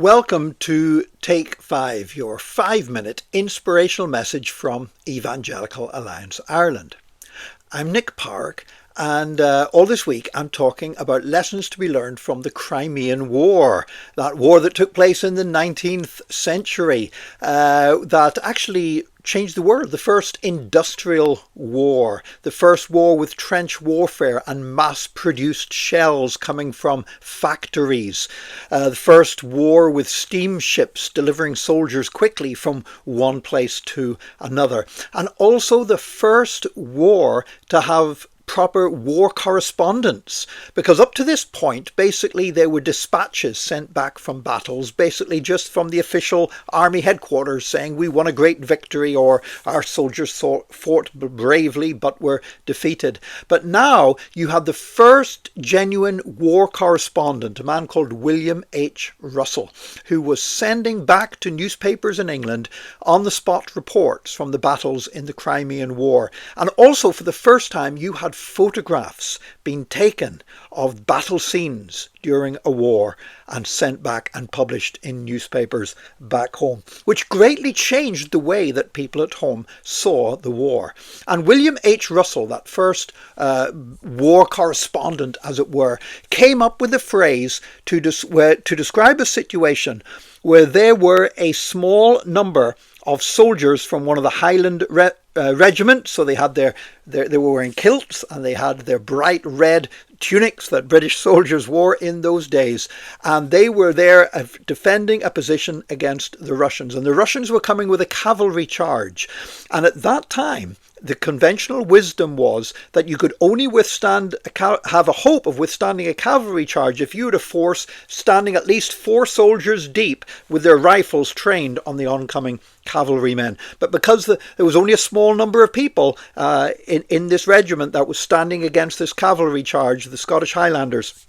Welcome to Take 5, your 5-minute inspirational message from Evangelical Alliance Ireland. I'm Nick Park, and all this week I'm talking about lessons to be learned from the Crimean War, that war that took place in the 19th century, that actually changed the world. The first industrial war, the first war with trench warfare and mass-produced shells coming from factories, the first war with steamships delivering soldiers quickly from one place to another, and also the first war to have proper war correspondence, because up to this point basically there were dispatches sent back from battles, basically just from the official army headquarters saying we won a great victory or our soldiers fought bravely but were defeated. But now you had the first genuine war correspondent, a man called William H. Russell, who was sending back to newspapers in England on the spot reports from the battles in the Crimean War. And also for the first time you had photographs being taken of battle scenes during a war and sent back and published in newspapers back home, which greatly changed the way that people at home saw the war. And William H. Russell, that first war correspondent, as it were, came up with a phrase to describe a situation where there were a small number of soldiers from one of the Highland regiments. So they had they were wearing kilts and they had their bright red tunics that British soldiers wore in those days, and they were there defending a position against the Russians, and the Russians were coming with a cavalry charge. And at that time the conventional wisdom was that you could only have a hope of withstanding a cavalry charge if you had a force standing at least 4 soldiers deep with their rifles trained on the oncoming cavalrymen. But because there was only a small number of people in this regiment that was standing against this cavalry charge, the Scottish Highlanders,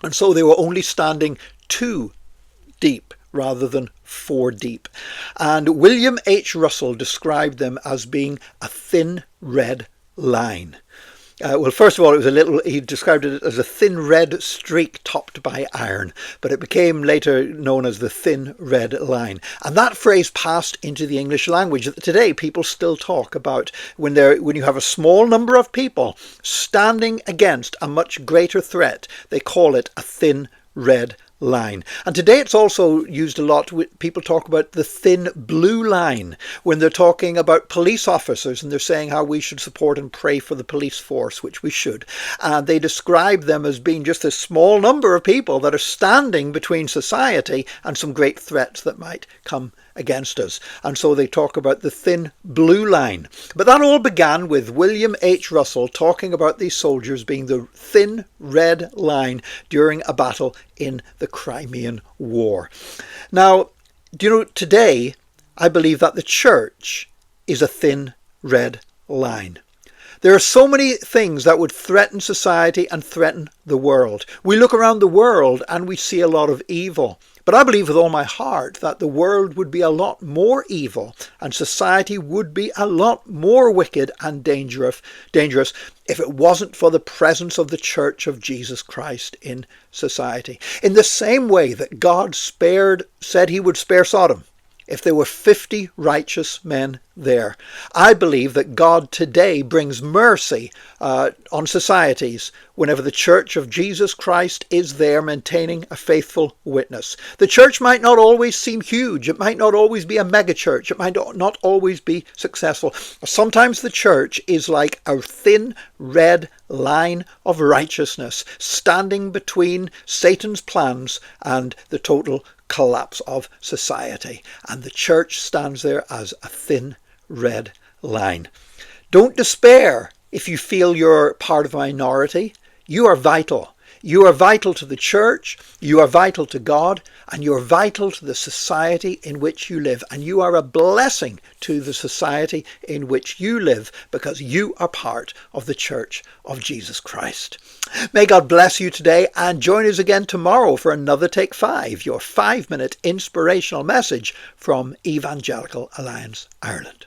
and so they were only standing 2 deep rather than 4 deep. And William H. Russell described them as being a thin red line. Well, first of all, he described it as a thin red streak topped by iron, but it became later known as the thin red line. And that phrase passed into the English language. Today, people still talk about when you have a small number of people standing against a much greater threat, they call it a thin red line. And today it's also used a lot. People talk about the thin blue line when they're talking about police officers, and they're saying how we should support and pray for the police force, which we should. And they describe them as being just a small number of people that are standing between society and some great threats that might come against us. And so they talk about the thin blue line. But that all began with William H. Russell talking about these soldiers being the thin red line during a battle in the Crimean War. Now, do you know, today I believe that the church is a thin red line. There are so many things that would threaten society and threaten the world. We look around the world and we see a lot of evil. But I believe with all my heart that the world would be a lot more evil and society would be a lot more wicked and dangerous if it wasn't for the presence of the Church of Jesus Christ in society. In the same way that God said he would spare Sodom if there were 50 righteous men there, I believe that God today brings mercy on societies whenever the Church of Jesus Christ is there maintaining a faithful witness. The church might not always seem huge. It might not always be a mega church. It might not always be successful. Sometimes the church is like a thin red line of righteousness standing between Satan's plans and the total collapse of society. And the church stands there as a thin red line. Don't despair if you feel you're part of a minority. You are vital. You are vital to the church, you are vital to God, and you are vital to the society in which you live. And you are a blessing to the society in which you live because you are part of the Church of Jesus Christ. May God bless you today, and join us again tomorrow for another Take 5, your 5-minute inspirational message from Evangelical Alliance Ireland.